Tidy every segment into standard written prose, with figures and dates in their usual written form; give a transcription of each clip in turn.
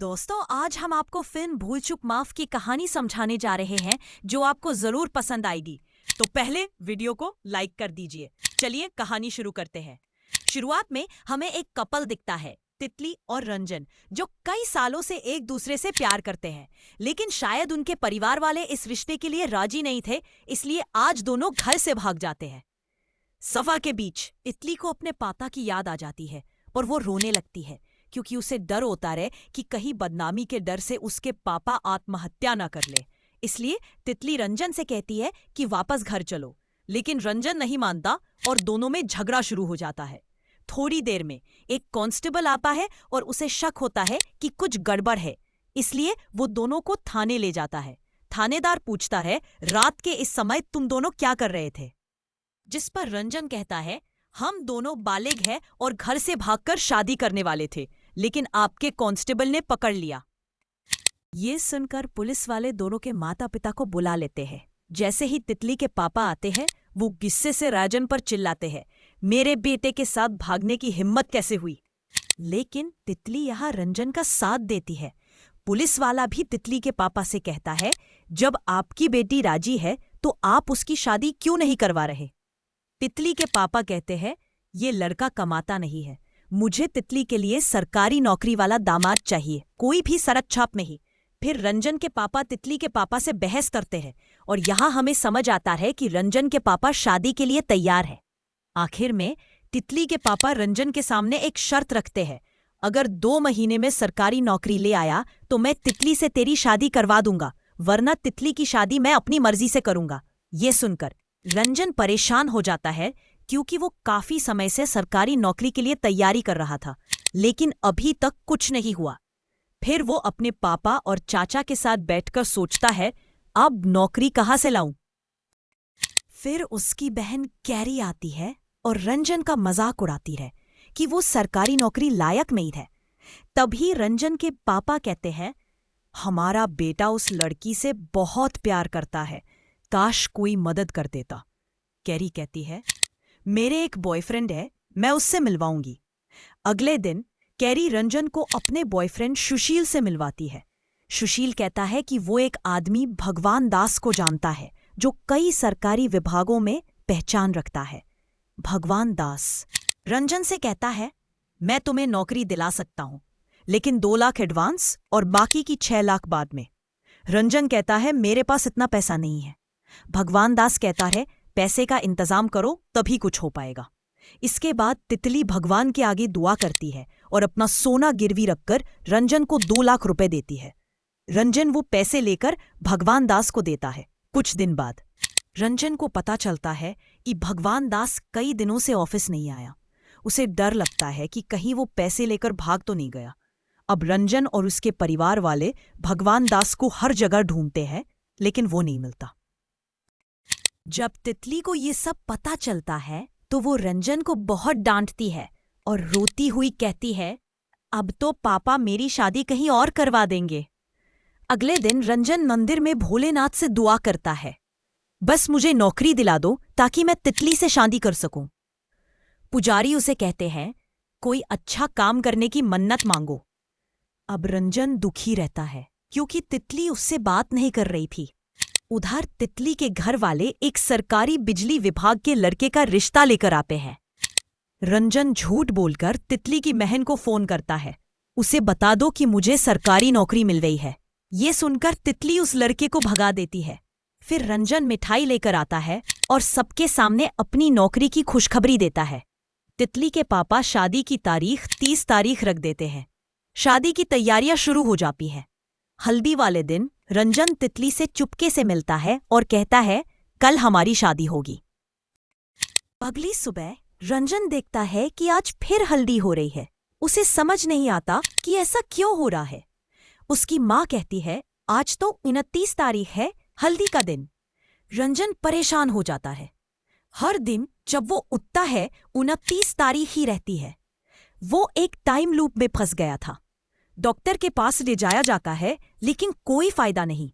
दोस्तों, आज हम आपको फिल्म भूल चूक माफ की कहानी समझाने जा रहे हैं जो आपको जरूर पसंद आएगी। तो पहले वीडियो को लाइक कर दीजिए। चलिए कहानी शुरू करते हैं। शुरुआत में हमें एक कपल दिखता है, तितली और रंजन, जो कई सालों से एक दूसरे से प्यार करते हैं। लेकिन शायद उनके परिवार वाले इस रिश्ते के लिए राजी नहीं थे, इसलिए आज दोनों घर से भाग जाते हैं। सफा के बीच तितली को अपने पापा की याद आ जाती है और वो रोने लगती है क्योंकि उसे डर होता रहे कि कहीं बदनामी के डर से उसके पापा आत्महत्या ना कर ले। इसलिए तितली रंजन से कहती है कि वापस घर चलो, लेकिन रंजन नहीं मानता और दोनों में झगड़ा शुरू हो जाता है। थोड़ी देर में एक कांस्टेबल आता है और उसे शक होता है कि कुछ गड़बड़ है, इसलिए वो दोनों को थाने ले जाता है। थानेदार पूछता है, रात के इस समय तुम दोनों क्या कर रहे थे? जिस पर रंजन कहता है, हम दोनों बालिग हैं और घर से भागकर शादी करने वाले थे, लेकिन आपके कांस्टेबल ने पकड़ लिया। ये सुनकर पुलिस वाले दोनों के माता पिता को बुला लेते हैं। जैसे ही तितली के पापा आते हैं, वो गुस्से से राजन पर चिल्लाते हैं, मेरे बेटे के साथ भागने की हिम्मत कैसे हुई? लेकिन तितली यहाँ रंजन का साथ देती है। पुलिस वाला भी तितली के पापा से कहता है, जब आपकी बेटी राजी है तो आप उसकी शादी क्यों नहीं करवा रहे? तितली के पापा कहते हैं, ये लड़का कमाता नहीं है, मुझे तितली के लिए सरकारी नौकरी वाला दामाद चाहिए, कोई भी सड़क छाप नहीं। फिर रंजन के पापा तितली के पापा से बहस करते हैं और यहाँ हमें समझ आता है कि रंजन के पापा शादी के लिए तैयार है। आखिर में तितली के पापा रंजन के सामने एक शर्त रखते हैं, अगर 2 महीने में सरकारी नौकरी ले आया तो मैं तितली से तेरी शादी करवा दूंगा, वरना तितली की शादी मैं अपनी मर्जी से करूंगा। ये सुनकर रंजन परेशान हो जाता है क्योंकि वो काफी समय से सरकारी नौकरी के लिए तैयारी कर रहा था, लेकिन अभी तक कुछ नहीं हुआ। फिर वो अपने पापा और चाचा के साथ बैठकर सोचता है, अब नौकरी कहाँ से लाऊं? फिर उसकी बहन कैरी आती है और रंजन का मजाक उड़ाती है कि वो सरकारी नौकरी लायक नहीं है। तभी रंजन के पापा कहते हैं, हमारा बेटा उस लड़की से बहुत प्यार करता है, काश कोई मदद कर देता। कैरी कहती है, मेरे एक बॉयफ्रेंड है, मैं उससे मिलवाऊंगी। अगले दिन कैरी रंजन को अपने बॉयफ्रेंड सुशील से मिलवाती है। सुशील कहता है कि वो एक आदमी भगवान दास को जानता है जो कई सरकारी विभागों में पहचान रखता है। भगवान दास रंजन से कहता है, मैं तुम्हें नौकरी दिला सकता हूं, लेकिन 2 लाख एडवांस और बाकी की 6 लाख बाद में। रंजन कहता है, मेरे पास इतना पैसा नहीं है। भगवान दास कहता है, पैसे का इंतजाम करो तभी कुछ हो पाएगा। इसके बाद तितली भगवान के आगे दुआ करती है और अपना सोना गिरवी रखकर रंजन को 2 लाख रुपए देती है। रंजन वो पैसे लेकर भगवान दास को देता है। कुछ दिन बाद रंजन को पता चलता है कि भगवान दास कई दिनों से ऑफिस नहीं आया। उसे डर लगता है कि कहीं वो पैसे लेकर भाग तो नहीं गया। अब रंजन और उसके परिवार वाले भगवान दास को हर जगह ढूंढते हैं, लेकिन वो नहीं मिलता। जब तितली को ये सब पता चलता है तो वो रंजन को बहुत डांटती है और रोती हुई कहती है, अब तो पापा मेरी शादी कहीं और करवा देंगे। अगले दिन रंजन मंदिर में भोलेनाथ से दुआ करता है, बस मुझे नौकरी दिला दो ताकि मैं तितली से शादी कर सकूं। पुजारी उसे कहते हैं, कोई अच्छा काम करने की मन्नत मांगो। अब रंजन दुखी रहता है क्योंकि तितली उससे बात नहीं कर रही थी। उधर तितली के घर वाले एक सरकारी बिजली विभाग के लड़के का रिश्ता लेकर आते हैं। रंजन झूठ बोलकर तितली की बहन को फोन करता है, उसे बता दो कि मुझे सरकारी नौकरी मिल गई है। ये सुनकर तितली उस लड़के को भगा देती है। फिर रंजन मिठाई लेकर आता है और सबके सामने अपनी नौकरी की खुशखबरी देता है। तितली के पापा शादी की तारीख 30 तारीख रख देते हैं। शादी की तैयारियां शुरू हो जाती हैं। हल्दी वाले दिन रंजन तितली से चुपके से मिलता है और कहता है, कल हमारी शादी होगी। अगली सुबह रंजन देखता है कि आज फिर हल्दी हो रही है। उसे समझ नहीं आता कि ऐसा क्यों हो रहा है। उसकी माँ कहती है, आज तो 29 तारीख है, हल्दी का दिन। रंजन परेशान हो जाता है। हर दिन जब वो उठता है 29 तारीख ही रहती है। वो एक टाइम लूप में फंस गया था। डॉक्टर के पास ले जाया जाता है, लेकिन कोई फायदा नहीं।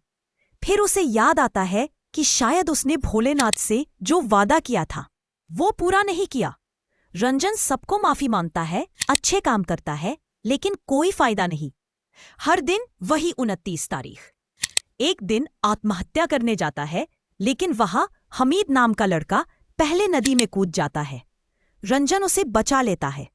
फिर उसे याद आता है कि शायद उसने भोलेनाथ से जो वादा किया था वो पूरा नहीं किया। रंजन सबको माफी मांगता है, अच्छे काम करता है, लेकिन कोई फायदा नहीं। हर दिन वही 29 तारीख। एक दिन आत्महत्या करने जाता है, लेकिन वहां हमीद नाम का लड़का पहले नदी में कूद जाता है। रंजन उसे बचा लेता है।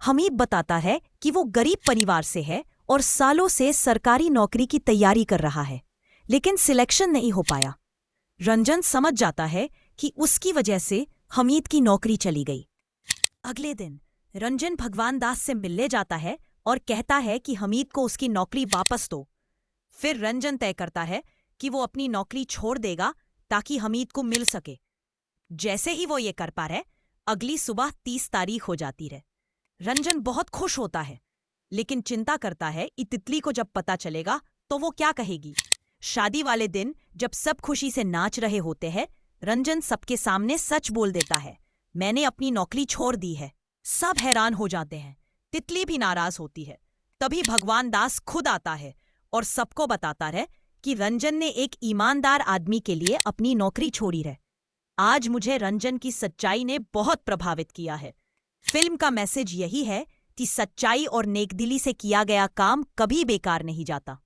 हमीद बताता है कि वो गरीब परिवार से है और सालों से सरकारी नौकरी की तैयारी कर रहा है, लेकिन सिलेक्शन नहीं हो पाया। रंजन समझ जाता है कि उसकी वजह से हमीद की नौकरी चली गई। अगले दिन रंजन भगवान दास से मिलने जाता है और कहता है कि हमीद को उसकी नौकरी वापस दो। फिर रंजन तय करता है कि वो अपनी नौकरी छोड़ देगा ताकि हमीद को मिल सके। जैसे ही वो ये कर पा रहे, अगली सुबह 30 तारीख हो जाती है। रंजन बहुत खुश होता है, लेकिन चिंता करता है कि तितली को जब पता चलेगा तो वो क्या कहेगी। शादी वाले दिन जब सब खुशी से नाच रहे होते हैं, रंजन सबके सामने सच बोल देता है, मैंने अपनी नौकरी छोड़ दी है। सब हैरान हो जाते हैं, तितली भी नाराज होती है। तभी भगवान दास खुद आता है और सबको बताता है कि रंजन ने एक ईमानदार आदमी के लिए अपनी नौकरी छोड़ी है। आज मुझे रंजन की सच्चाई ने बहुत प्रभावित किया है। फिल्म का मैसेज यही है कि सच्चाई और नेकदिली से किया गया काम कभी बेकार नहीं जाता।